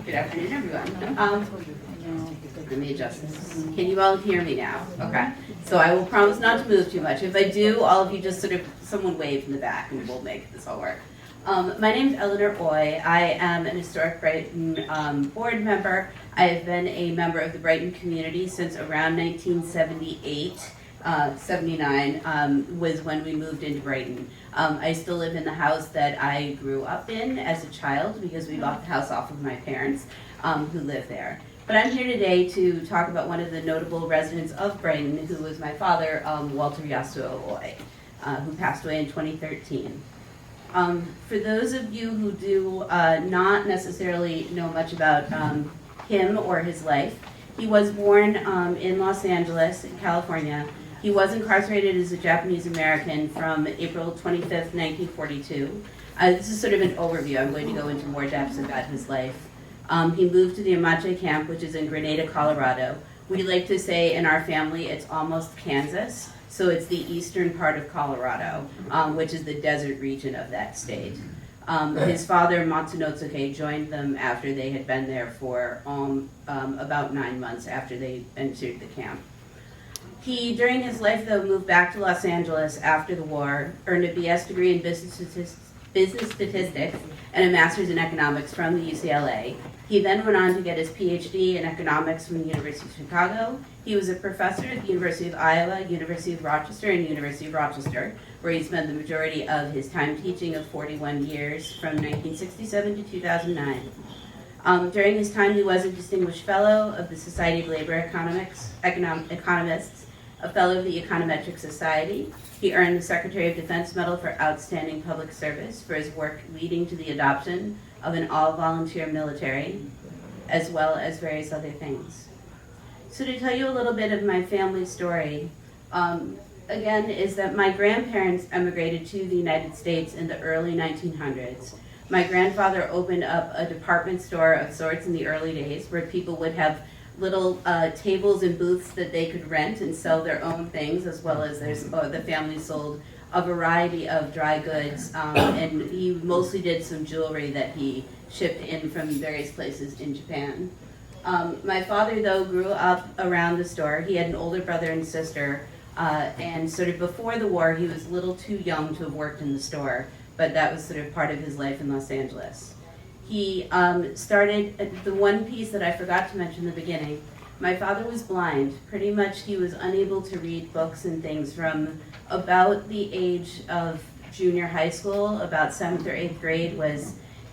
Good afternoon, everyone. Let me adjust this. Can you all hear me now? Okay. So I will promise not to move too much. If I do, all of you just sort of, someone wave in the back and we'll make this all work. My name is Eleanor Oi. I am an Historic Brighton board member. I have been a member of the Brighton community since around 1978. 79 was when we moved into Brighton. I still live in the house that I grew up in as a child because we bought the house off of my parents who live there. But I'm here today to talk about one of the notable residents of Brighton, who was my father, Walter Yasuo Oi, who passed away in 2013. For those of you who do not necessarily know much about him or his life, he was born in Los Angeles, in California. He was incarcerated as a Japanese American from April 25th, 1942. This is sort of an overview. I'm going to go into more depths about his life. He moved to the Amache camp, which is in Granada, Colorado. We like to say in our family it's almost Kansas, so it's the eastern part of Colorado, which is the desert region of that state. His father, Matsunotsuke, joined them after they had been there for about 9 months after they entered the camp. He, during his life, though, moved back to Los Angeles after the war, earned a BS degree in business statistics and a master's in economics from the UCLA. He then went on to get his PhD in economics from the University of Chicago. He was a professor at the University of Iowa, University of Rochester, and University of Rochester, where he spent the majority of his time teaching of 41 years from 1967 to 2009. During his time, he was a Distinguished Fellow of the Society of Labor Economists, a Fellow of the Econometric Society. He earned the Secretary of Defense Medal for Outstanding Public Service for his work leading to the adoption of an all-volunteer military, as well as various other things. So to tell you a little bit of my family story, again, is that my grandparents emigrated to the United States in the early 1900s. My grandfather opened up a department store of sorts in the early days where people would have little tables and booths that they could rent and sell their own things, as well as the family sold a variety of dry goods, and he mostly did some jewelry that he shipped in from various places in Japan. My father, though, grew up around the store. He had an older brother and sister, and sort of before the war, he was a little too young to have worked in the store, but that was sort of part of his life in Los Angeles. He started, the one piece that I forgot to mention in the beginning, my father was blind. Pretty much he was unable to read books and things from about the age of junior high school, about 7th or 8th grade.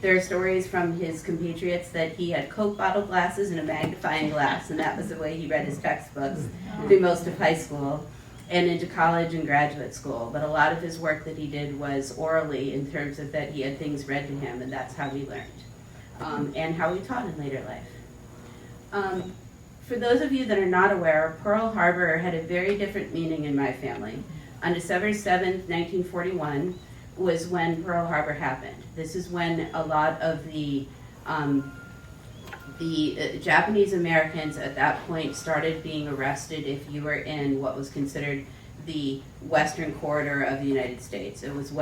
There are stories from his compatriots that he had Coke bottle glasses and a magnifying glass, and that was the way he read his textbooks through most of high school and into college and graduate school. But a lot of his work that he did was orally, in terms of that he had things read to him, and that's how he learned, and how he taught in later life. For those of you that are not aware, Pearl Harbor had a very different meaning in my family. On December 7th, 1941 was when Pearl Harbor happened. This is when a lot of the Japanese Americans at that point started being arrested if you were in what was considered the western corridor of the United States. It was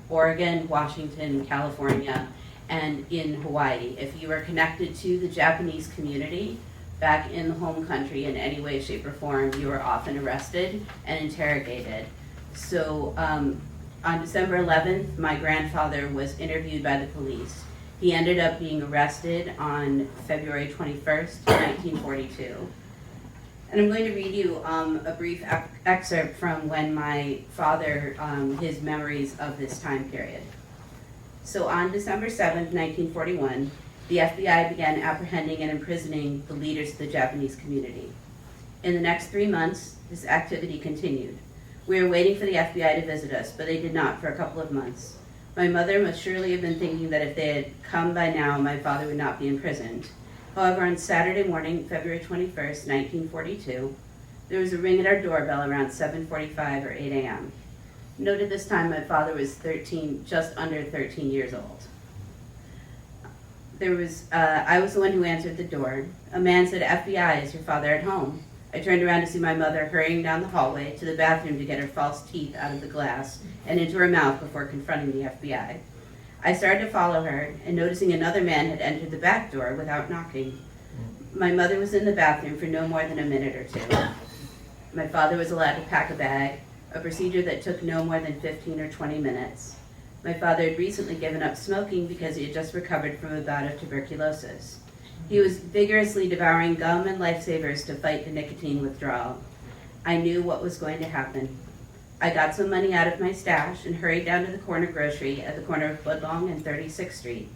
Oregon, Washington, California, and in Hawaii. If you were connected to the Japanese community back in the home country in any way, shape, or form, you were often arrested and interrogated. So on December 11th, my grandfather was interviewed by the police. He ended up being arrested on February 21st, 1942. And I'm going to read you a brief excerpt from when my father, his memories of this time period. So on December 7th, 1941, the FBI began apprehending and imprisoning the leaders of the Japanese community. In the next 3 months, this activity continued. We were waiting for the FBI to visit us, but they did not for a couple of months. My mother must surely have been thinking that if they had come by now, my father would not be imprisoned. However, on Saturday morning, February 21st, 1942, there was a ring at our doorbell around 7:45 or 8 a.m. Note at this time my father was just under 13 years old. I was the one who answered the door. A man said, "FBI, is your father at home?" I turned around to see my mother hurrying down the hallway to the bathroom to get her false teeth out of the glass and into her mouth before confronting the FBI. I started to follow her, and noticing another man had entered the back door without knocking. My mother was in the bathroom for no more than a minute or two. My father was allowed to pack a bag, a procedure that took no more than 15 or 20 minutes. My father had recently given up smoking because he had just recovered from a bout of tuberculosis. He was vigorously devouring gum and lifesavers to fight the nicotine withdrawal. I knew what was going to happen. I got some money out of my stash and hurried down to the corner grocery at the corner of Woodlong and 36th Street.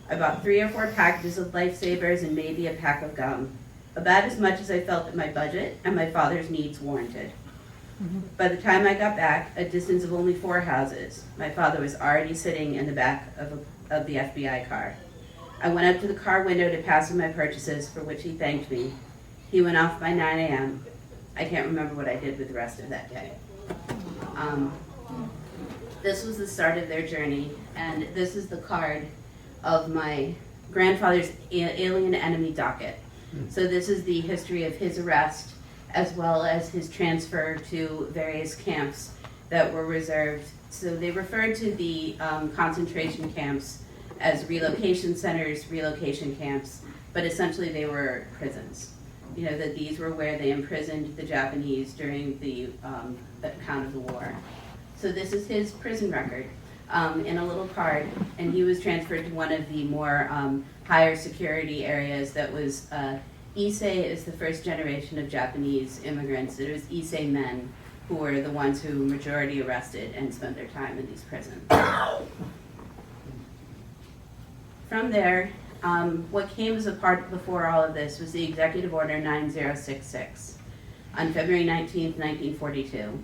I bought 3 or 4 packages of lifesavers and maybe a pack of gum, about as much as I felt that my budget and my father's needs warranted. By the time I got back, a distance of only 4 houses, my father was already sitting in the back of the FBI car. I went up to the car window to pass him my purchases, for which he thanked me. He went off by 9 a.m. I can't remember what I did with the rest of that day. This was the start of their journey, and this is the card of my grandfather's alien enemy docket. So this is the history of his arrest, as well as his transfer to various camps that were reserved. So they referred to the concentration camps as relocation centers, relocation camps, but essentially they were prisons. You know, that these were where they imprisoned the Japanese during the account of the war. So this is his prison record in a little card, and he was transferred to one of the more higher security areas that was, Issei is the first generation of Japanese immigrants. It was Issei men who were the ones who majority arrested and spent their time in these prisons. From there, what came as a part before all of this was the Executive Order 9066 on February 19th, 1942.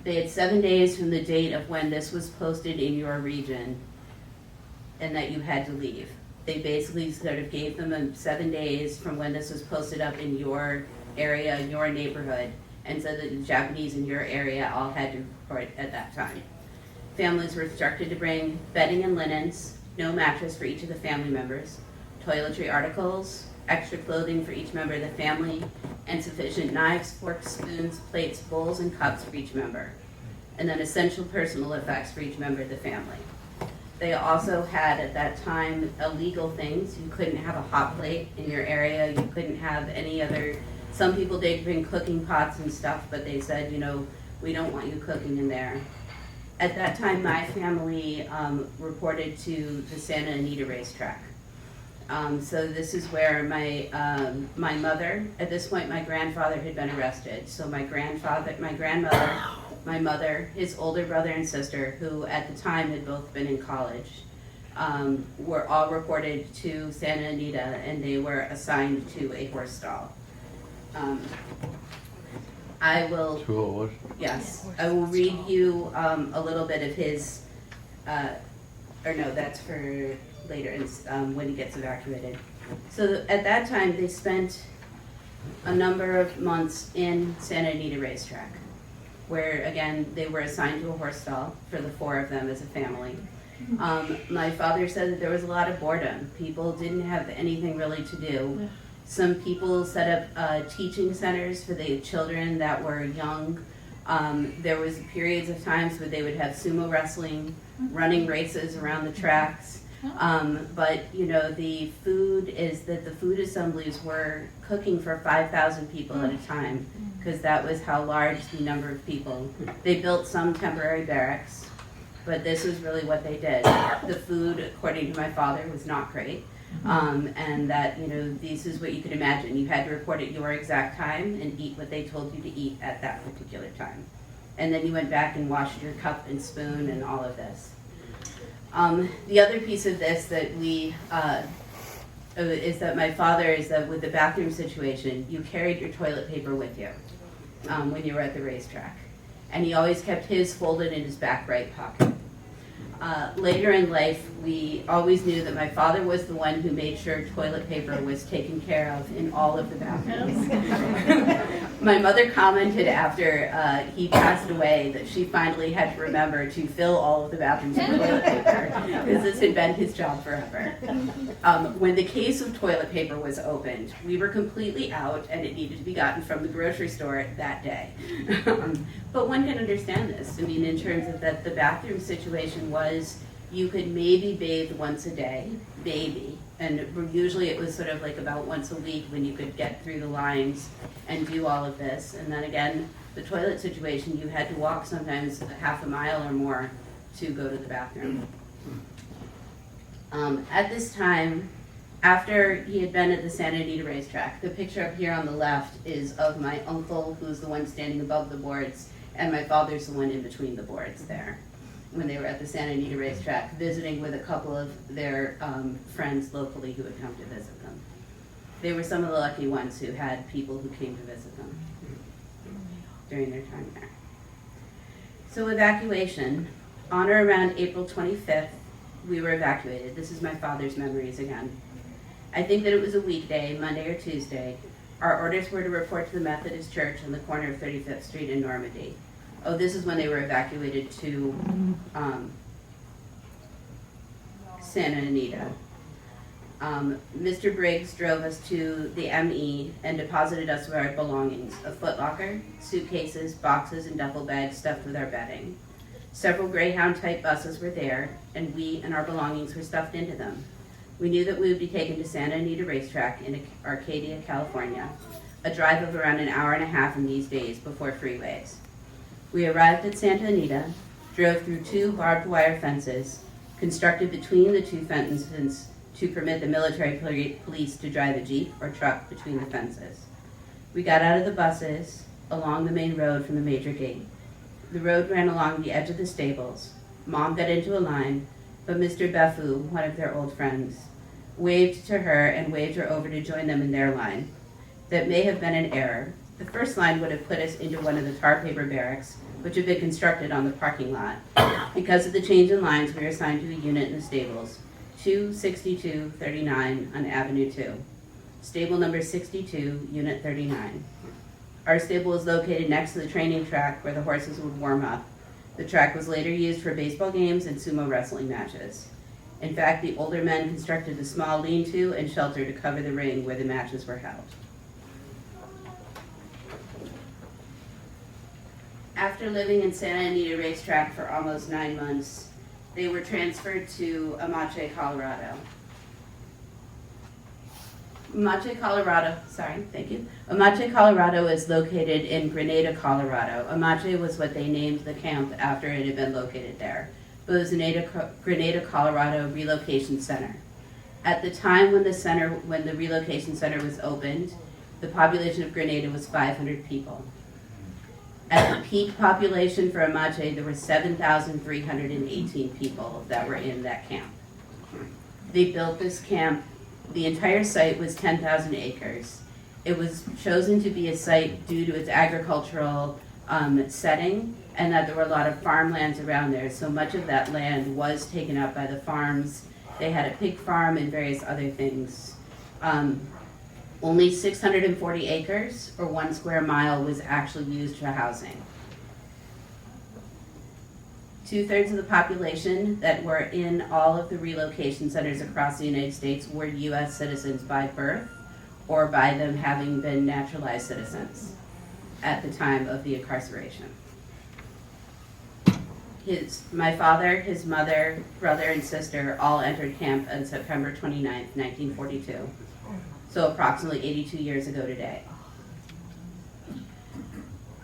They had 7 days from the date of when this was posted in your region and that you had to leave. They basically sort of gave them 7 days from when this was posted up in your area, in your neighborhood, and said that the Japanese in your area all had to report at that time. Families were instructed to bring bedding and linens, no mattress for each of the family members, toiletry articles, extra clothing for each member of the family, and sufficient knives, forks, spoons, plates, bowls, and cups for each member, and then essential personal effects for each member of the family. They also had, at that time, illegal things. You couldn't have a hot plate in your area. You couldn't have any other, some people did bring cooking pots and stuff, but they said, you know, we don't want you cooking in there. At that time, my family reported to the Santa Anita racetrack. So this is where my mother, at this point my grandfather had been arrested. So my grandmother, my mother, his older brother and sister, who at the time had both been in college, were all reported to Santa Anita, and they were assigned to a horse stall. I will, yes, I will read you a little bit of his, or no, that's for later, when he gets evacuated. So at that time, they spent a number of months in Santa Anita racetrack, where again, they were assigned to a horse stall for the 4 of them as a family. My father said that there was a lot of boredom. People didn't have anything really to do. Some people set up teaching centers for the children that were young. There was periods of times where they would have sumo wrestling, running races around the tracks. But you know, the food assemblies were cooking for 5,000 people at a time, because that was how large the number of people. They built some temporary barracks, but this was really what they did. The food, according to my father, was not great. And that, you know, this is what you could imagine. You had to report at your exact time and eat what they told you to eat at that particular time. And then you went back and washed your cup and spoon and all of this. The other piece of this that is that my father is that with the bathroom situation, you carried your toilet paper with you when you were at the racetrack. And he always kept his folded in his back right pocket. Later in life, we always knew that my father was the one who made sure toilet paper was taken care of in all of the bathrooms. My mother commented after he passed away that she finally had to remember to fill all of the bathrooms with toilet paper, because this had been his job forever. When the case of toilet paper was opened, we were completely out and it needed to be gotten from the grocery store that day. But one can understand this. I mean, in terms of that the bathroom situation was You could maybe bathe once a day, maybe. And usually it was sort of like about once a week when you could get through the lines and do all of this. And then again, the toilet situation, you had to walk sometimes a half a mile or more to go to the bathroom. At this time, after he had been at the Santa Anita racetrack, the picture up here on the left is of my uncle, who's the one standing above the boards, and my father's the one in between the boards there, when they were at the Santa Anita racetrack, visiting with a couple of their friends locally who had come to visit them. They were some of the lucky ones who had people who came to visit them during their time there. So evacuation, on or around April 25th, we were evacuated. This is my father's memories again. I think that it was a weekday, Monday or Tuesday. Our orders were to report to the Methodist Church on the corner of 35th Street in Normandy. Oh, this is when they were evacuated to Santa Anita. Mr. Briggs drove us to the ME and deposited us with our belongings, a footlocker, suitcases, boxes, and duffel bags stuffed with our bedding. Several Greyhound-type buses were there, and we and our belongings were stuffed into them. We knew that we would be taken to Santa Anita Racetrack in Arcadia, California, a drive of around an hour and a half in these days before freeways. We arrived at Santa Anita, drove through 2 barbed wire fences, constructed between the 2 fences to permit the military police to drive a jeep or truck between the fences. We got out of the buses along the main road from the major gate. The road ran along the edge of the stables. Mom got into a line, but Mr. Befu, one of their old friends, waved to her and waved her over to join them in their line. That may have been an error. The first line would have put us into one of the tar paper barracks, which had been constructed on the parking lot. Because of the change in lines, we were assigned to a unit in the stables, 26239 on Avenue 2. Stable number 62, Unit 39. Our stable was located next to the training track where the horses would warm up. The track was later used for baseball games and sumo wrestling matches. In fact, the older men constructed a small lean-to and shelter to cover the ring where the matches were held. After living in Santa Anita Racetrack for almost 9 months, they were transferred to Amache, Colorado. Amache, Colorado is located in Granada, Colorado. Amache was what they named the camp after it had been located there. But it was the Granada, Colorado Relocation Center. At the time when the relocation center was opened, the population of Granada was 500 people. At the peak population for Amache, there were 7,318 people that were in that camp. They built this camp. The entire site was 10,000 acres. It was chosen to be a site due to its agricultural setting, and that there were a lot of farmlands around there. So much of that land was taken up by the farms. They had a pig farm and various other things. Only 640 acres, or 1 square mile, was actually used for housing. 2/3 of the population that were in all of the relocation centers across the United States were U.S. citizens by birth or by them having been naturalized citizens at the time of the incarceration. My father, his mother, brother, and sister all entered camp on September 29th, 1942, so approximately 82 years ago today.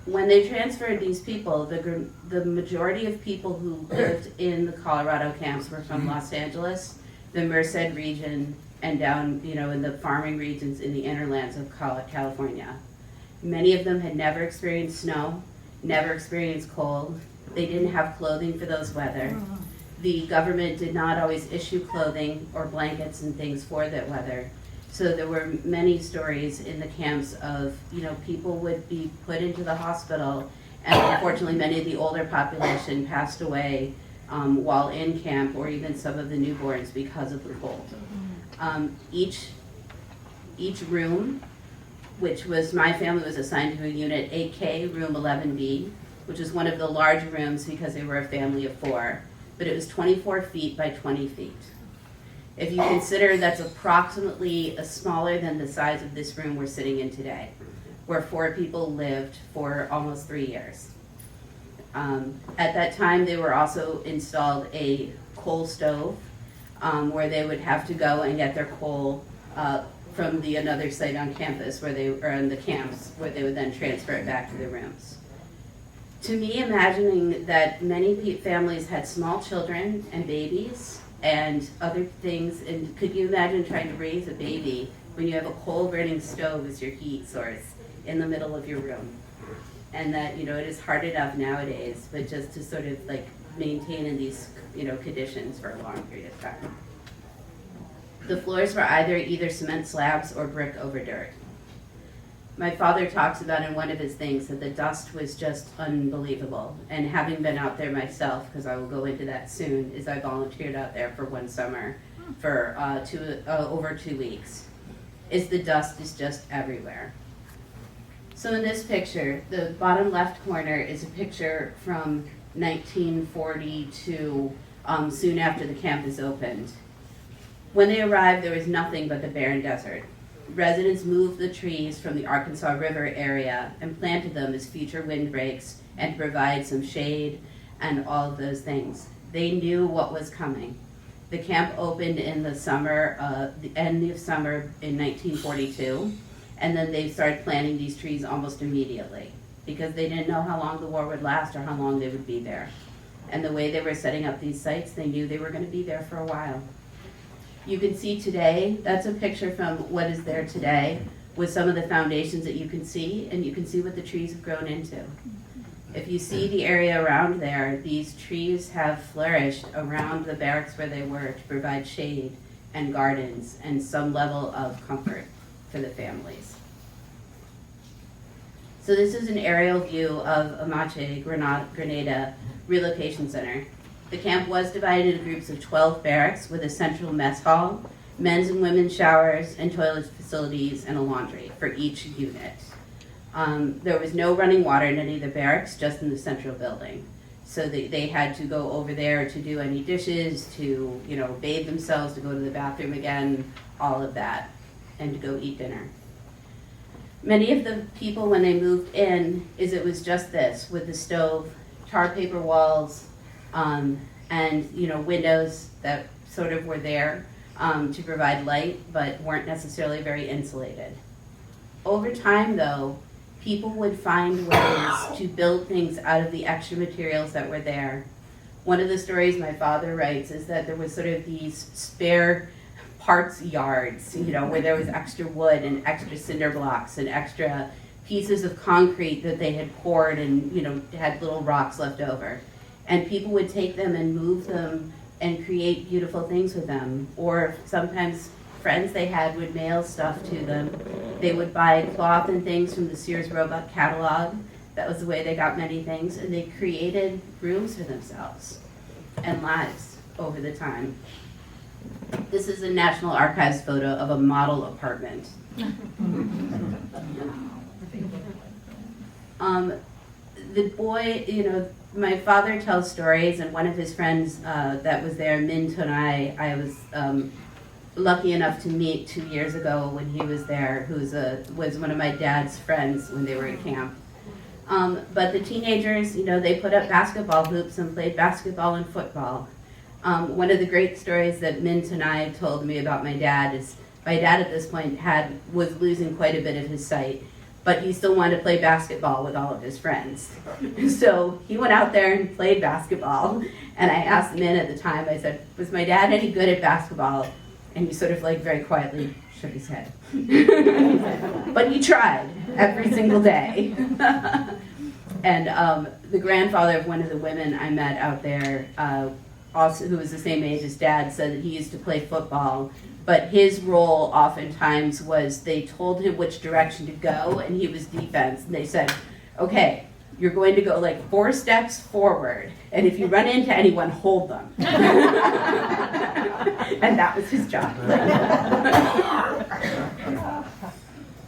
When they transferred these people, the majority of people who lived in the Colorado camps were from Los Angeles, the Merced region, and down, in the farming regions in the innerlands of California. Many of them had never experienced snow, never experienced cold. They didn't have clothing for those weather. The government did not always issue clothing or blankets and things for that weather. So there were many stories in the camps of, people would be put into the hospital, and unfortunately many of the older population passed away while in camp, or even some of the newborns because of the cold. Each room, which was, my family was assigned to a unit 8K, room 11B, which is one of the larger rooms because they were a family of 4, but it was 24 feet by 20 feet. If you consider that's approximately smaller than the size of this room we're sitting in today, where 4 people lived for almost 3 years. At that time, they were also installed a coal stove, where they would have to go and get their coal from another site on campus or in the camps, where they would then transfer it back to their rooms. To me, imagining that many families had small children and babies and other things, and could you imagine trying to raise a baby when you have a coal burning stove as your heat source in the middle of your room? And that, it is hard enough nowadays, but just to sort of like maintain in these, conditions for a long period of time. The floors were either cement slabs or brick over dirt. My father talks about in one of his things that the dust was just unbelievable. And having been out there myself, because I will go into that soon, is I volunteered out there for one summer for over 2 weeks. The dust is just everywhere. So in this picture, the bottom left corner is a picture from 1942, soon after the campus opened. When they arrived, there was nothing but the barren desert. Residents moved the trees from the Arkansas River area and planted them as future windbreaks and to provide some shade and all of those things. They knew what was coming. The camp opened in the end of summer in 1942, and then they started planting these trees almost immediately because they didn't know how long the war would last or how long they would be there. And the way they were setting up these sites, they knew they were going to be there for a while. You can see today, that's a picture from what is there today with some of the foundations that you can see, and you can see what the trees have grown into. If you see the area around there, these trees have flourished around the barracks where they were to provide shade and gardens and some level of comfort for the families. So this is an aerial view of Amache Granada Relocation Center. The camp was divided into groups of 12 barracks with a central mess hall, men's and women's showers, and toilet facilities, and a laundry for each unit. There was no running water in any of the barracks, just in the central building. So they had to go over there to do any dishes, to bathe themselves, to go to the bathroom again, all of that, and to go eat dinner. Many of the people, when they moved in, it was just this, with the stove, tar paper walls, and windows that sort of were there to provide light, but weren't necessarily very insulated. Over time, though, people would find ways to build things out of the extra materials that were there. One of the stories my father writes is that there was sort of these spare parts yards, where there was extra wood and extra cinder blocks and extra pieces of concrete that they had poured and, had little rocks left over. And people would take them and move them and create beautiful things with them. Or sometimes friends they had would mail stuff to them. They would buy cloth and things from the Sears Roebuck catalog. That was the way they got many things. And they created rooms for themselves and lives over the time. This is a National Archives photo of a model apartment. The boy, my father tells stories, and one of his friends that was there, I was lucky enough to meet 2 years ago when he was there, who was one of my dad's friends when they were at camp. But the teenagers, they put up basketball hoops and played basketball and football. One of the great stories that I told me about my dad is my dad at this point was losing quite a bit of his sight, but he still wanted to play basketball with all of his friends. So he went out there and played basketball, and I asked the man at the time, I said, was my dad any good at basketball? And he sort of very quietly shook his head. But he tried every single day. And the grandfather of one of the women I met out there, also who was the same age as Dad, said that he used to play football, but his role oftentimes was they told him which direction to go, and he was defense. And they said, okay, you're going to go 4 steps forward, and if you run into anyone, hold them. And that was his job.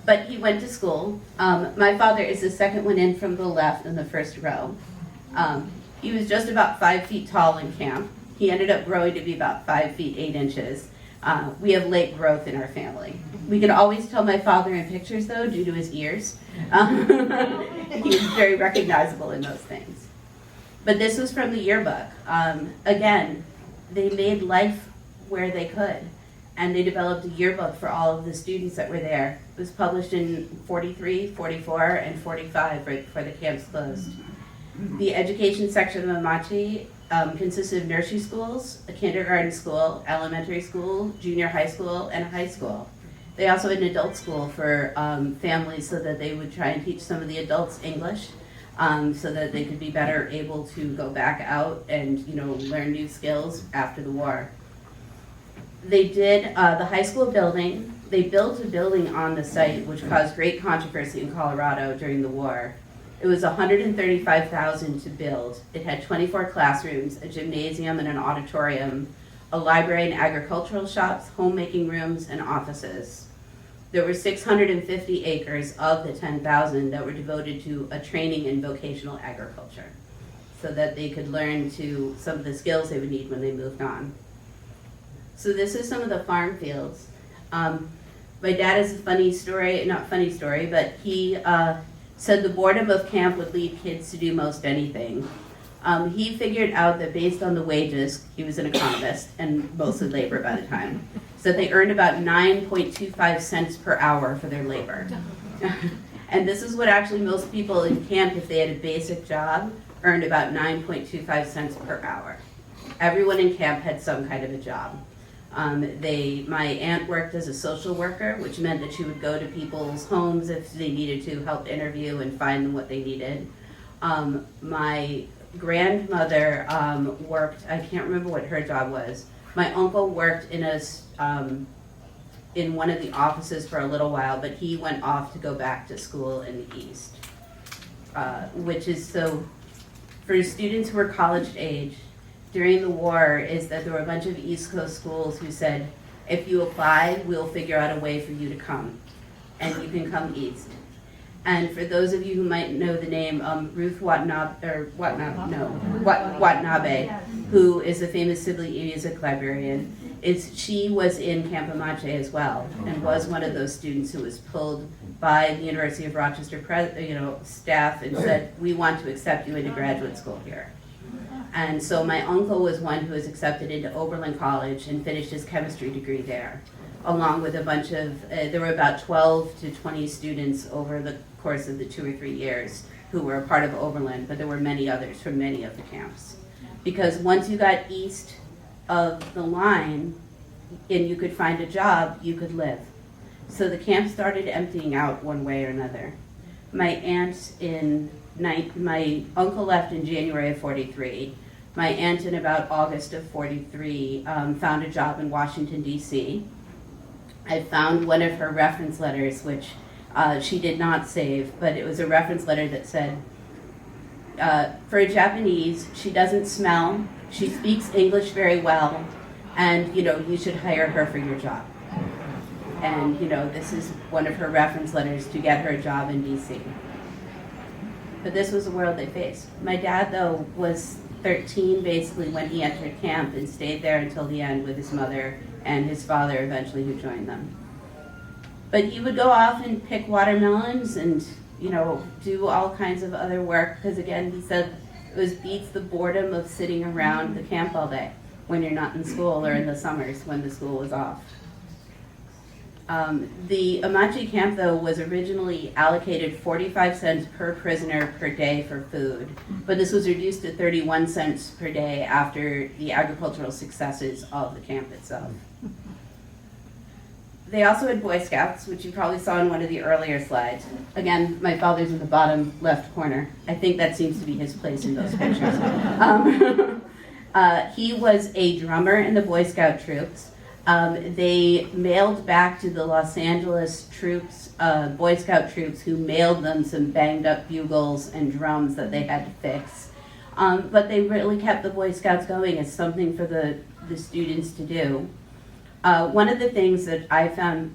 But he went to school. My father is the second one in from the left in the first row. He was just about 5 feet tall in camp. He ended up growing to be about 5 feet 8 inches. We have late growth in our family. We can always tell my father in pictures, though, due to his ears. He was very recognizable in those things. But this was from the yearbook. Again, they made life where they could. And they developed a yearbook for all of the students that were there. It was published in 43, 44, and 45, right before the camps closed. The education section of Amache consisted of nursery schools, a kindergarten school, elementary school, junior high school, and a high school. They also had an adult school for families so that they would try and teach some of the adults English so that they could be better able to go back out and learn new skills after the war. They did the high school building. They built a building on the site which caused great controversy in Colorado during the war. It was $135,000 to build. It had 24 classrooms, a gymnasium and an auditorium, a library and agricultural shops, homemaking rooms, and offices. There were 650 acres of the 10,000 that were devoted to a training in vocational agriculture so that they could learn some of the skills they would need when they moved on. So this is some of the farm fields. My dad has a funny story, not funny story, but he said the boredom of camp would lead kids to do most anything. He figured out that based on the wages, he was an economist and mostly labor by the time, so they earned about 9.25 cents per hour for their labor. And this is what actually most people in camp, if they had a basic job, earned about 9.25 cents per hour. Everyone in camp had some kind of a job. My aunt worked as a social worker, which meant that she would go to people's homes if they needed to help interview and find them what they needed. My grandmother worked, I can't remember what her job was. My uncle worked in one of the offices for a little while, but he went off to go back to school in the East. Which is so, for students who are college age, during the war is that there were a bunch of East Coast schools who said, if you apply, we'll figure out a way for you to come, and you can come east. And for those of you who might know the name, Ruth Watanabe, who is a famous Sibley music librarian, she was in Camp Amache as well, and was one of those students who was pulled by the University of Rochester staff and said, we want to accept you into graduate school here. And so my uncle was one who was accepted into Oberlin College and finished his chemistry degree there, along with a bunch of, there were about 12 to 20 students over the course of the 2 or 3 years who were a part of Oberlin, but there were many others from many of the camps. Because once you got east of the line and you could find a job, you could live. So the camp started emptying out one way or another. My uncle left in January of 43. My aunt in about August of 43 found a job in Washington, D.C. I found one of her reference letters, which she did not save, but it was a reference letter that said, for a Japanese, she doesn't smell, she speaks English very well, and you should hire her for your job. And this is one of her reference letters to get her a job in D.C. But this was the world they faced. My dad, though, was 13 basically when he entered camp and stayed there until the end with his mother and his father eventually who joined them. But he would go off and pick watermelons and do all kinds of other work because again, he said it beats the boredom of sitting around the camp all day when you're not in school or in the summers when the school was off. The Amache camp, though, was originally allocated 45 cents per prisoner per day for food, but this was reduced to 31 cents per day after the agricultural successes of the camp itself. They also had Boy Scouts, which you probably saw in one of the earlier slides. Again, my father's in the bottom left corner. I think that seems to be his place in those pictures. He was a drummer in the Boy Scout troops. They mailed back to the Los Angeles troops, Boy Scout troops, who mailed them some banged up bugles and drums that they had to fix. But they really kept the Boy Scouts going as something for the students to do. One of the things that I found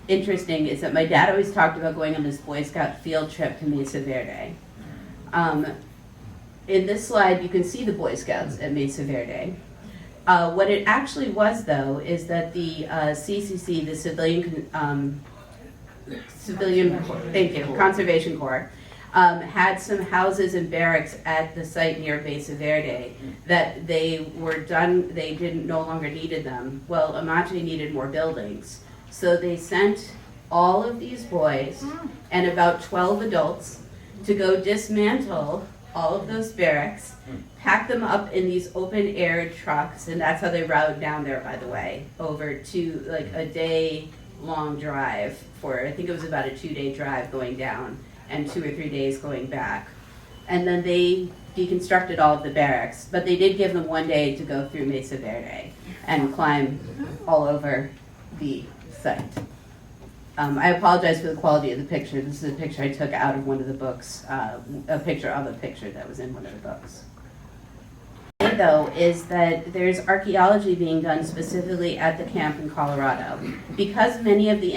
interesting is that my dad always talked about going on this Boy Scout field trip to Mesa Verde. In this slide, you can see the Boy Scouts at Mesa Verde. What it actually was, though, is that the CCC, the Conservation Corps, had some houses and barracks at the site near Mesa Verde that they were done, they didn't no longer needed them. Well, Amache needed more buildings. So they sent all of these boys and about 12 adults to go dismantle all of those barracks, pack them up in these open air trucks, and that's how they rode down there, by the way, over to like a day long drive for, I think it was about a 2-day drive going down and 2 or 3 days going back. And then they deconstructed all of the barracks, but they did give them 1 day to go through Mesa Verde and climb all over the site. I apologize for the quality of the picture. This is a picture I took out of one of the books, a picture of a picture that was in one of the books. Though, is that there's archaeology being done specifically at the camp in Colorado. Because many of the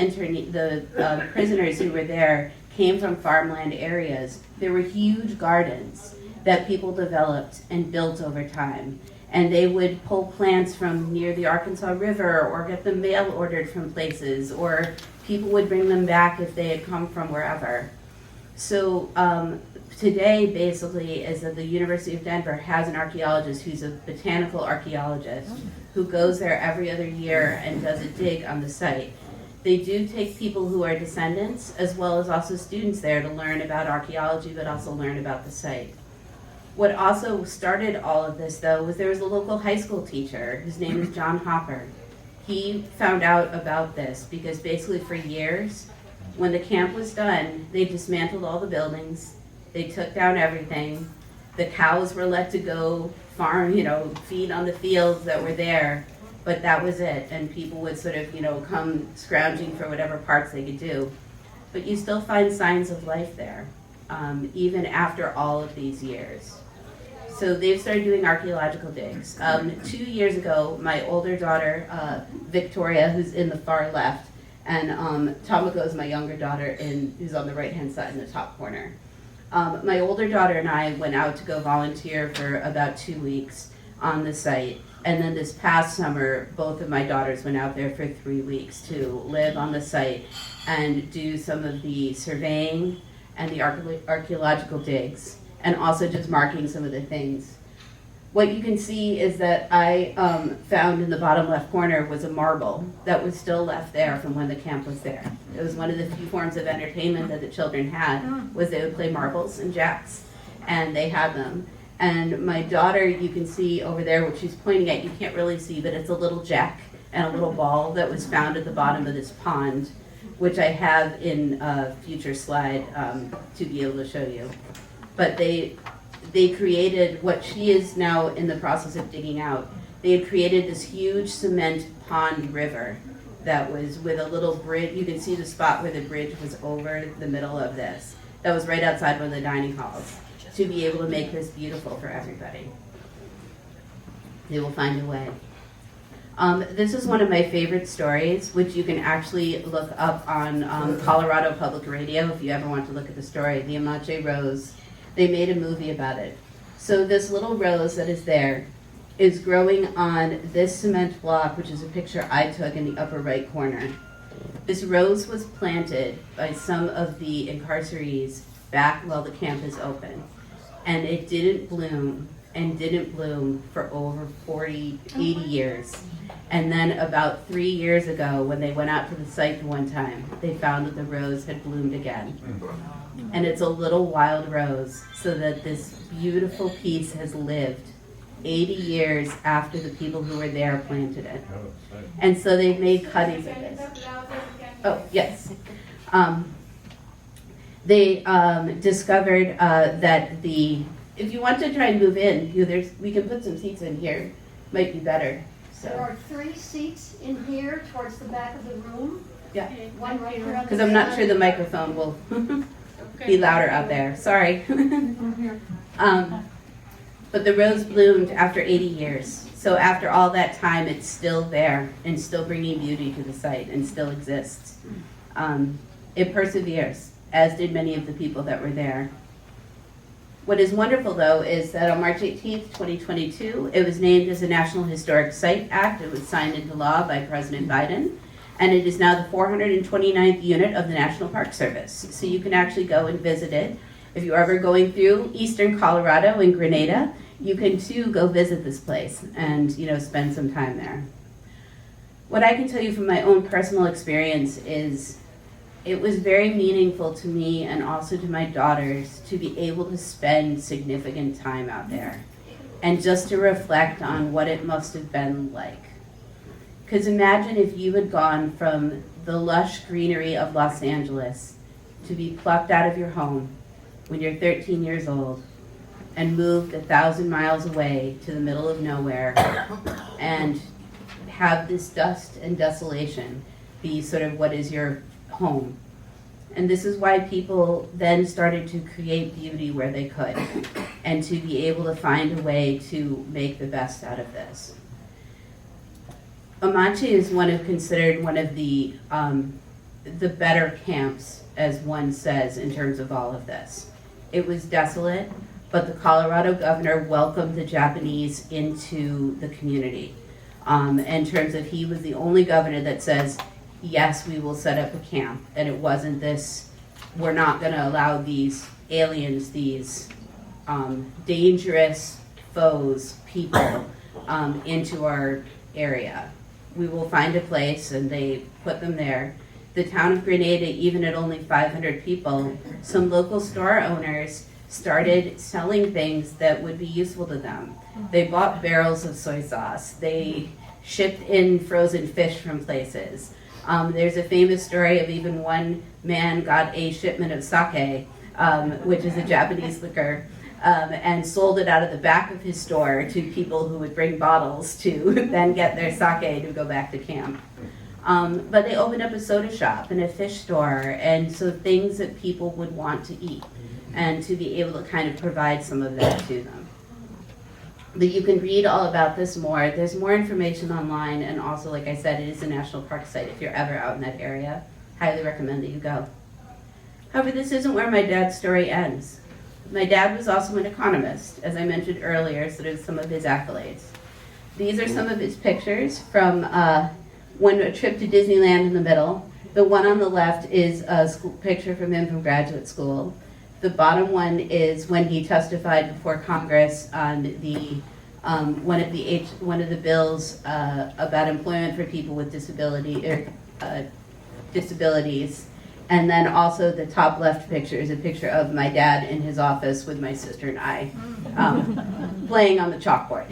prisoners who were there came from farmland areas, there were huge gardens that people developed and built over time. And they would pull plants from near the Arkansas River or get them mail ordered from places, or people would bring them back if they had come from wherever. So today, basically, is that the University of Denver has an archaeologist who's a botanical archaeologist who goes there every other year and does a dig on the site. They do take people who are descendants as well as also students there to learn about archaeology, but also learn about the site. What also started all of this, though, was there was a local high school teacher. His name is John Hopper. He found out about this because basically for years, when the camp was done, they dismantled all the buildings. They took down everything. The cows were let to go farm, feed on the fields that were there. But that was it. And people would sort of, come scrounging for whatever parts they could do. But you still find signs of life there, even after all of these years. So they've started doing archaeological digs. 2 years ago, my older daughter, Victoria, who's in the far left, and Tomoko is my younger daughter, who's on the right-hand side in the top corner. My older daughter and I went out to go volunteer for about 2 weeks on the site. And then this past summer, both of my daughters went out there for 3 weeks to live on the site and do some of the surveying and the archaeological digs, and also just marking some of the things. What you can see is that I found in the bottom left corner was a marble that was still left there from when the camp was there. It was one of the few forms of entertainment that the children had, was they would play marbles and jacks, and they had them. And my daughter, you can see over there, what she's pointing at, you can't really see, but it's a little jack and a little ball that was found at the bottom of this pond, which I have in a future slide to be able to show you. But they created what she is now in the process of digging out. They had created this huge cement pond river that was with a little bridge. You can see the spot where the bridge was over the middle of this. That was right outside one of the dining halls, to be able to make this beautiful for everybody. They will find a way. This is one of my favorite stories, which you can actually look up on Colorado Public Radio if you ever want to look at the story, the Amache Rose. They made a movie about it. So this little rose that is there is growing on this cement block, which is a picture I took in the upper right corner. This rose was planted by some of the incarcerees back while the camp is open. And it didn't bloom and didn't bloom for over 40, 80 years. And then about 3 years ago, when they went out to the site one time, they found that the rose had bloomed again. And it's a little wild rose, so that this beautiful piece has lived 80 years after the people who were there planted it. And so they've made cuttings of this. Oh, yes. They discovered that if you want to try and move in, we can put some seats in here. Might be better. So. There are 3 seats in here towards the back of the room. Yeah. One right here. Because I'm not sure the microphone will be louder out there. Sorry. But the rose bloomed after 80 years. So after all that time, it's still there and still bringing beauty to the site and still exists. It perseveres, as did many of the people that were there. What is wonderful, though, is that on March 18th, 2022, it was named as a National Historic Site Act. It was signed into law by President Biden, and it is now the 429th unit of the National Park Service. So you can actually go and visit it If you're ever going through eastern Colorado in Granada, you can too go visit this place and spend some time there. What I can tell you from my own personal experience is it was very meaningful to me and also to my daughters to be able to spend significant time out there and just to reflect on what it must have been like. Because imagine if you had gone from the lush greenery of Los Angeles to be plucked out of your home when you're 13 years old and moved 1,000 miles away to the middle of nowhere and have this dust and desolation be sort of what is your home. And this is why people then started to create beauty where they could and to be able to find a way to make the best out of this. Amache is considered one of the better camps, as one says, in terms of all of this. It was desolate, but the Colorado governor welcomed the Japanese into the community. In terms of, he was the only governor that says, yes, we will set up a camp. And it wasn't this, we're not going to allow these aliens, these dangerous foes, people, into our area. We will find a place, and they put them there. The town of Granada, even at only 500 people, some local store owners started selling things that would be useful to them. They bought barrels of soy sauce. They shipped in frozen fish from places. There's a famous story of even one man got a shipment of sake, which is a Japanese liquor, and sold it out of the back of his store to people who would bring bottles to then get their sake to go back to camp. But they opened up a soda shop and a fish store, and so things that people would want to eat, and to be able to kind of provide some of that to them. But you can read all about this more. There's more information online, and also, like I said, it is a national park site. If you're ever out in that area, highly recommend that you go. However, this isn't where my dad's story ends. My dad was also an economist, as I mentioned earlier, so there's some of his accolades. These are some of his pictures from a trip to Disneyland in the middle. The one on the left is a picture from him from graduate school. The bottom one is when he testified before Congress on the one of the bills about employment for people with disabilities. And then also the top left picture is a picture of my dad in his office with my sister and I playing on the chalkboard.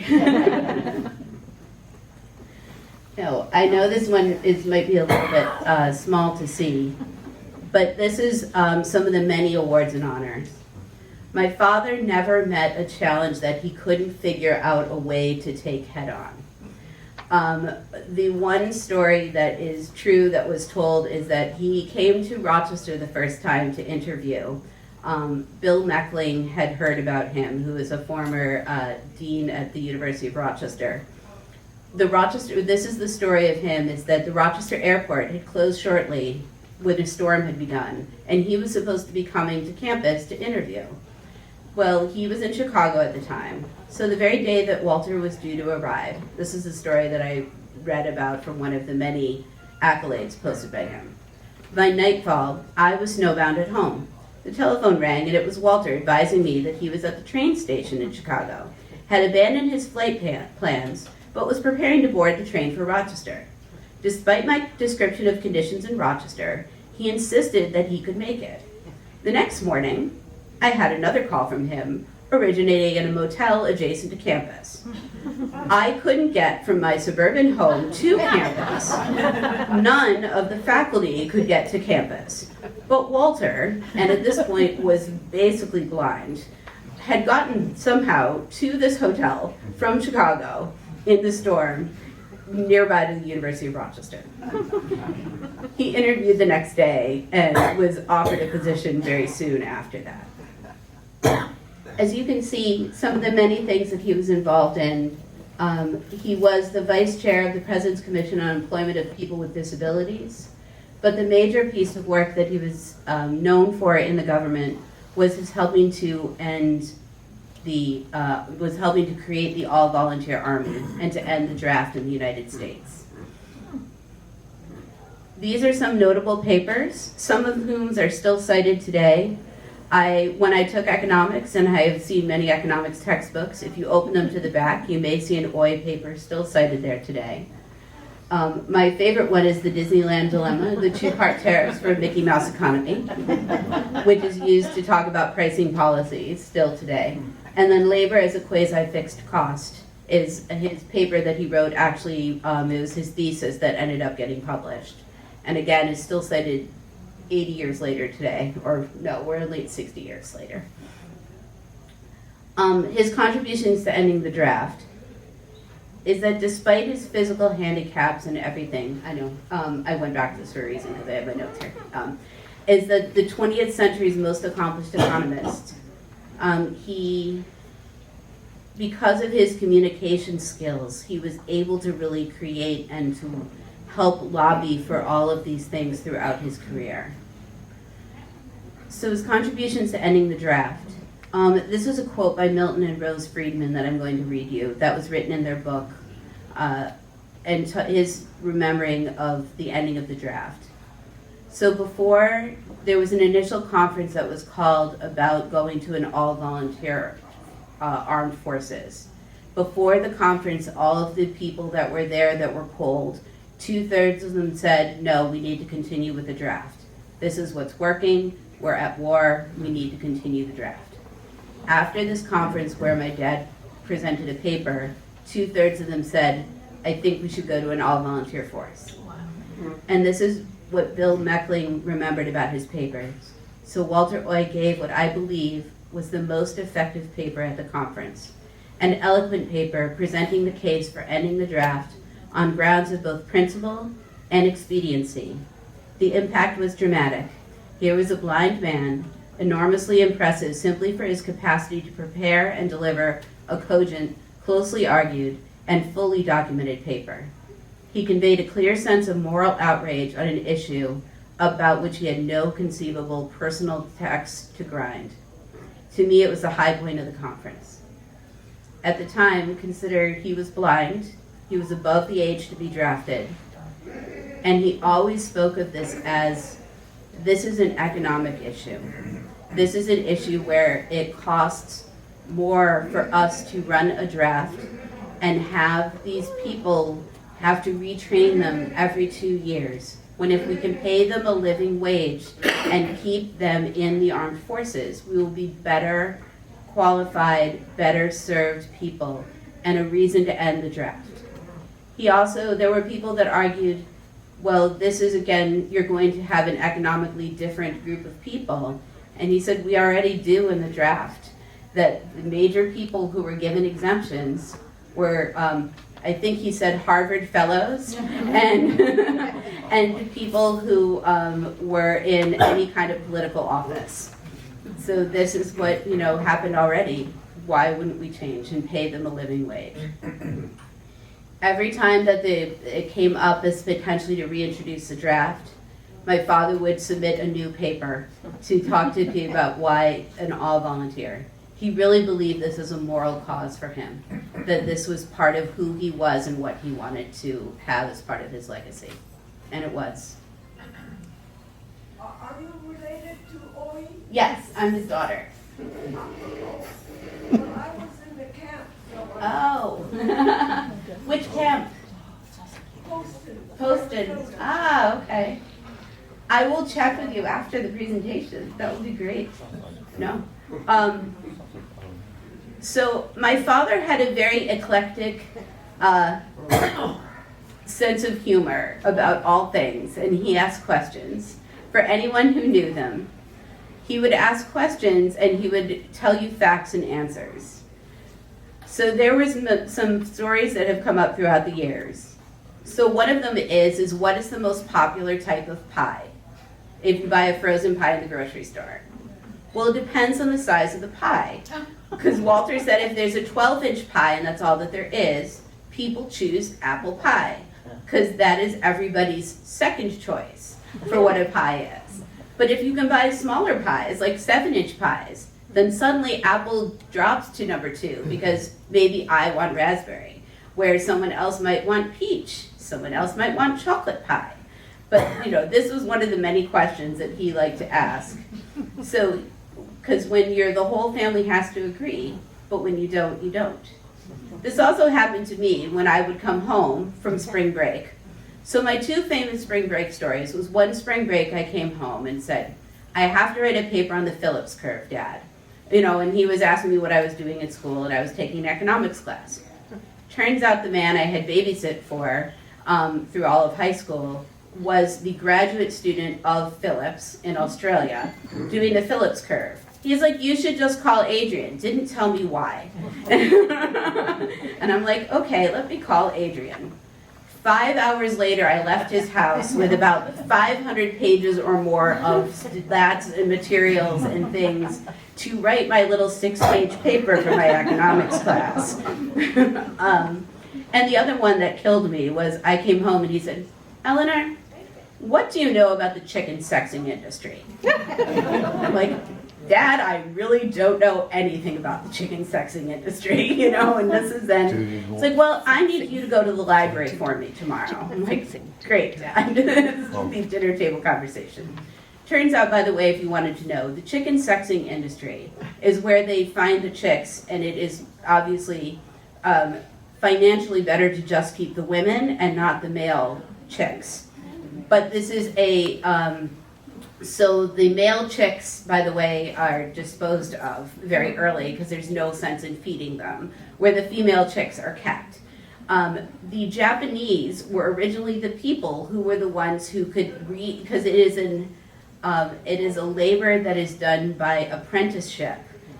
No, I know this one might be a little bit small to see, but this is some of the many awards and honors. My father never met a challenge that he couldn't figure out a way to take head on. The one story that is true that was told is that he came to Rochester the first time to interview. Bill Meckling had heard about him, who is a former dean at the University of Rochester. This is the story of him, is that the Rochester airport had closed shortly when a storm had begun, and he was supposed to be coming to campus to interview. Well, he was in Chicago at the time, so the very day that Walter was due to arrive, this is a story that I read about from one of the many accolades posted by him. By nightfall, I was snowbound at home. The telephone rang, and it was Walter advising me that he was at the train station in Chicago, had abandoned his flight plans, but was preparing to board the train for Rochester. Despite my description of conditions in Rochester, he insisted that he could make it. The next morning, I had another call from him, originating in a motel adjacent to campus. I couldn't get from my suburban home to campus. None of the faculty could get to campus. But Walter, and at this point was basically blind, had gotten somehow to this hotel from Chicago in the storm nearby to the University of Rochester. He interviewed the next day and was offered a position very soon after that. As you can see, some of the many things that he was involved in, he was the vice chair of the President's Commission on Employment of People with Disabilities, but the major piece of work that he was known for in the government was his helping to create the all-volunteer army and to end the draft in the United States. These are some notable papers, some of whom are still cited today. When I took economics, and I have seen many economics textbooks, if you open them to the back, you may see an Oi paper still cited there today. My favorite one is the Disneyland Dilemma, the two-part tariffs for a Mickey Mouse economy, which is used to talk about pricing policies still today. And then labor as a quasi-fixed cost is his paper that he wrote. Actually, it was his thesis that ended up getting published. And again, is still cited 80 years later today, or no, we're at least 60 years later. His contributions to ending the draft is that despite his physical handicaps and everything, I know, I went back to this for a reason because I have my notes here, is that the 20th century's most accomplished economist. Because of his communication skills, he was able to really create and to help lobby for all of these things throughout his career. So his contributions to ending the draft. This was a quote by Milton and Rose Friedman that I'm going to read you. That was written in their book, and his remembering of the ending of the draft. So before, there was an initial conference that was called about going to an all-volunteer armed forces. Before the conference, all of the people that were there that were polled, 2/3 of them said, no, we need to continue with the draft. This is what's working, we're at war, we need to continue the draft. After this conference where my dad presented a paper, 2/3 of them said, I think we should go to an all-volunteer force. Wow. And this is what Bill Meckling remembered about his papers. So Walter Oi gave what I believe was the most effective paper at the conference, an eloquent paper presenting the case for ending the draft on grounds of both principle and expediency. The impact was dramatic. Here was a blind man, enormously impressive simply for his capacity to prepare and deliver a cogent, closely argued, and fully documented paper. He conveyed a clear sense of moral outrage on an issue about which he had no conceivable personal text to grind. To me, it was the high point of the conference. At the time, considered he was blind, he was above the age to be drafted, and he always spoke of this as, this is an economic issue. This is an issue where it costs more for us to run a draft and have these people have to retrain them every 2 years, when if we can pay them a living wage and keep them in the armed forces, we will be better qualified, better served people, and a reason to end the draft. There were people that argued, well, this is, again, you're going to have an economically different group of people. And he said, we already do in the draft, that the major people who were given exemptions were, I think he said Harvard fellows, and and people who were in any kind of political office. So this is what, happened already. Why wouldn't we change and pay them a living wage? Every time that it came up as potentially to reintroduce the draft, my father would submit a new paper to talk to me about why an all-volunteer. He really believed this was a moral cause for him, that this was part of who he was and what he wanted to have as part of his legacy. And it was. Are you related to Oi? Yes, I'm his daughter. Well, I was in the camp. So Oh. Which camp? Posted. Ah, okay. I will check with you after the presentation. That would be great. No. So my father had a very eclectic sense of humor about all things, and he asked questions. For anyone who knew them, he would ask questions and he would tell you facts and answers. So there was some stories that have come up throughout the years. So one of them is what is the most popular type of pie if you buy a frozen pie in the grocery store? Well, it depends on the size of the pie. Because Walter said if there's a 12-inch pie and that's all that there is, people choose apple pie. Because that is everybody's second choice for what a pie is. But if you can buy smaller pies, like 7-inch pies, then suddenly apple drops to number 2 because maybe I want raspberry, where someone else might want peach, someone else might want chocolate pie. But this was one of the many questions that he liked to ask. So Because when you're, the whole family has to agree, but when you don't, you don't. This also happened to me when I would come home from spring break. So my two famous spring break stories was one spring break I came home and said, I have to write a paper on the Phillips curve, Dad. And he was asking me what I was doing at school, and I was taking an economics class. Turns out the man I had babysit for through all of high school was the graduate student of Phillips in Australia doing the Phillips curve. He's like, you should just call Adrian. Didn't tell me why. And I'm like, okay, let me call Adrian. 5 hours later, I left his house with about 500 pages or more of stats and materials and things to write my little 6-page paper for my economics class. And the other one that killed me was I came home and he said, Eleanor, what do you know about the chicken sexing industry? I'm like, Dad, I really don't know anything about the chicken sexing industry, and this is then, it's like, well, I need you to go to the library for me tomorrow. I'm like, great, Dad. This is the dinner table conversation. Turns out, by the way, if you wanted to know, the chicken sexing industry is where they find the chicks, and it is obviously financially better to just keep the women and not the male chicks. But this is so the male chicks, by the way, are disposed of very early because there's no sense in feeding them, where the female chicks are kept. The Japanese were originally the people who were the ones who could read, because it is a labor that is done by apprenticeship.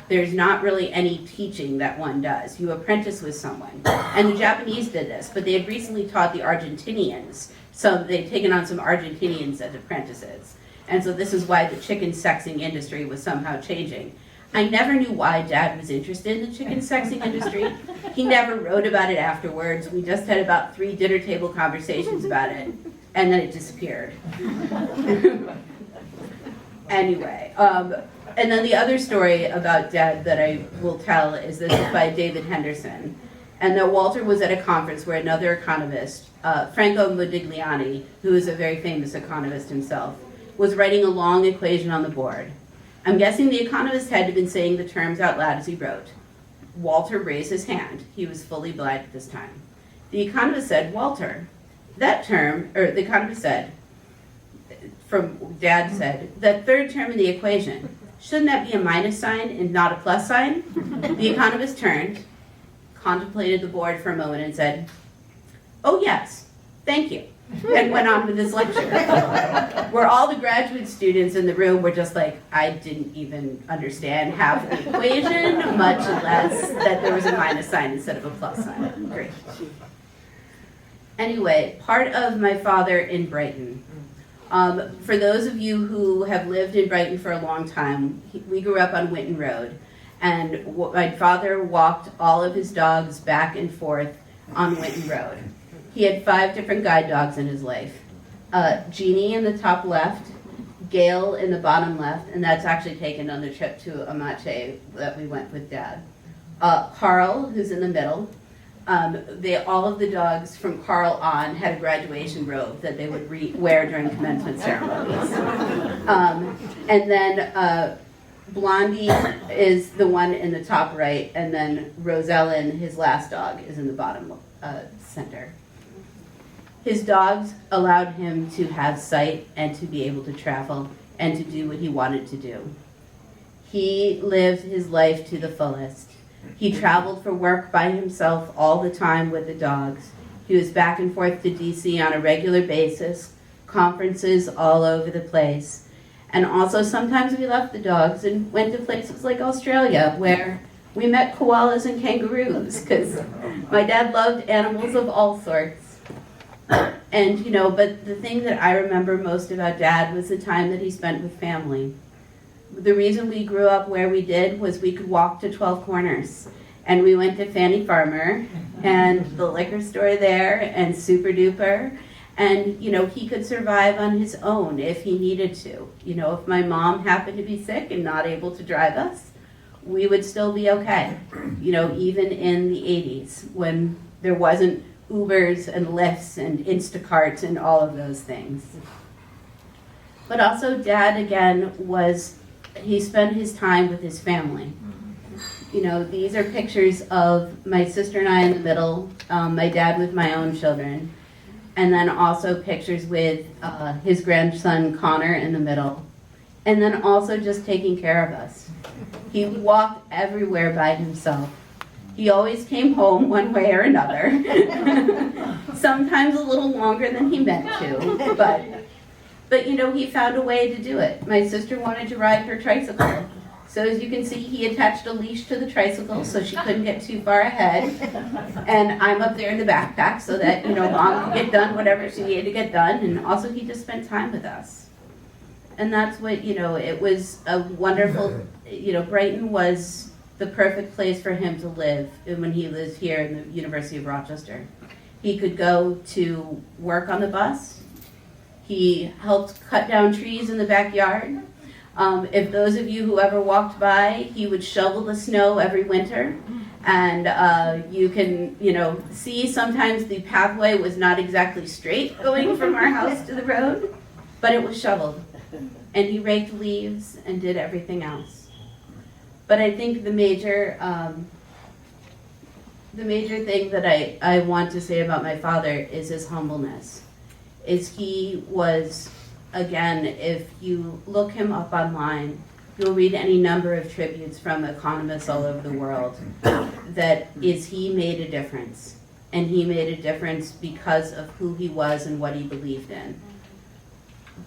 There's not really any teaching that one does. You apprentice with someone. And the Japanese did this, but they had recently taught the Argentinians. So they'd taken on some Argentinians as apprentices. And so this is why the chicken sexing industry was somehow changing. I never knew why Dad was interested in the chicken sexing industry. He never wrote about it afterwards. We just had about 3 dinner table conversations about it, and then it disappeared. Anyway, and then the other story about Dad that I will tell is this is by David Henderson. And that Walter was at a conference where another economist, Franco Modigliani, who is a very famous economist himself, was writing a long equation on the board. I'm guessing the economist had to have been saying the terms out loud as he wrote. Walter raised his hand. He was fully blind at this time. The economist said, Walter, that term, or the economist said, Dad said, that third term in the equation, shouldn't that be a minus sign and not a plus sign? The economist turned, contemplated the board for a moment and said, oh yes, thank you, and went on with his lecture. Where all the graduate students in the room were just like, I didn't even understand half the equation, much less that there was a minus sign instead of a plus sign. Great. Anyway, part of my father in Brighton. For those of you who have lived in Brighton for a long time, we grew up on Winton Road, and my father walked all of his dogs back and forth on Winton Road. He had 5 different guide dogs in his life. Jeannie in the top left, Gail in the bottom left, and that's actually taken on the trip to Amache that we went with Dad. Carl, who's in the middle. All of the dogs from Carl on had a graduation robe that they would wear during commencement ceremonies. And then Blondie is the one in the top right, and then Rosellen, his last dog, is in the bottom center. His dogs allowed him to have sight and to be able to travel and to do what he wanted to do. He lived his life to the fullest. He traveled for work by himself all the time with the dogs. He was back and forth to DC on a regular basis, conferences all over the place. And also sometimes we left the dogs and went to places like Australia where we met koalas and kangaroos because my dad loved animals of all sorts. And, but the thing that I remember most about Dad was the time that he spent with family. The reason we grew up where we did was we could walk to 12 Corners. And we went to Fanny Farmer and the liquor store there and Super Duper. And, he could survive on his own if he needed to. If my mom happened to be sick and not able to drive us, we would still be okay. Even in the 80s when there wasn't Ubers and Lyfts and Instacarts and all of those things. But also Dad, again, he spent his time with his family. You know, these are pictures of my sister and I in the middle, my dad with my own children, and then also pictures with his grandson Connor in the middle, and then also just taking care of us. He walked everywhere by himself. He always came home one way or another. Sometimes a little longer than he meant to, but you know, he found a way to do it. My sister wanted to ride her tricycle. So as you can see, he attached a leash to the tricycle so she couldn't get too far ahead. And I'm up there in the backpack so that, you know, Mom could get done whatever she needed to get done. And also he just spent time with us. And that's what, you know, it was a wonderful, you know, Brighton was the perfect place for him to live when he lived here in the University of Rochester. He could go to work on the bus. He helped cut down trees in the backyard. If those of you who ever walked by, he would shovel the snow every winter. And you can, you know, see sometimes the pathway was not exactly straight going from our house to the road, but it was shoveled. And he raked leaves and did everything else. But I think the major thing that I want to say about my father is his humbleness. Is he was, again, if you look him up online, you'll read any number of tributes from economists all over the world that is he made a difference. And he made a difference because of who he was and what he believed in.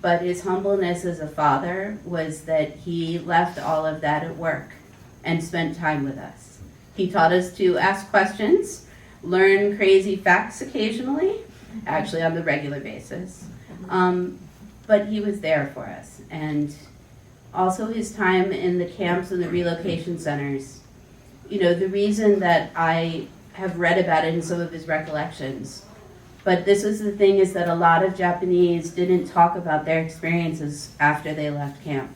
But his humbleness as a father was that he left all of that at work and spent time with us. He taught us to ask questions, learn crazy facts occasionally, actually on the regular basis. But he was there for us. And also his time in the camps and the relocation centers. You know, the reason that I have read about it in some of his recollections, but this was the thing, is that a lot of Japanese didn't talk about their experiences after they left camp.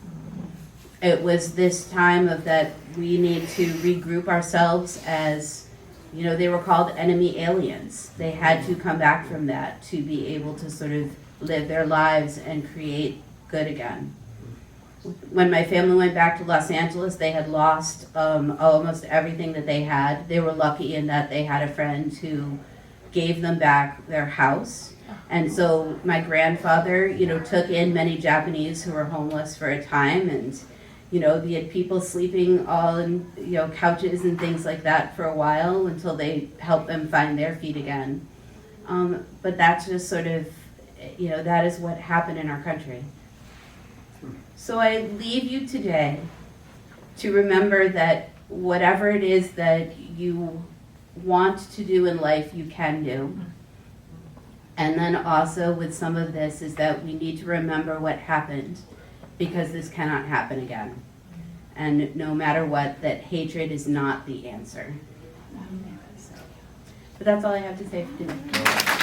It was this time of that we need to regroup ourselves as, you know, they were called enemy aliens. They had to come back from that to be able to sort of live their lives and create good again. When my family went back to Los Angeles, they had lost almost everything that they had. They were lucky in that they had a friend who gave them back their house. And so my grandfather, you know, took in many Japanese who were homeless for a time, and you know, they had people sleeping all in, you know, couches and things like that for a while until they helped them find their feet again. But that's just sort of, you know, that is what happened in our country. So I leave you today to remember that whatever it is that you want to do in life, you can do. And then also with some of this is that we need to remember what happened, because this cannot happen again. And no matter what, that hatred is not the answer. But that's all I have to say for today.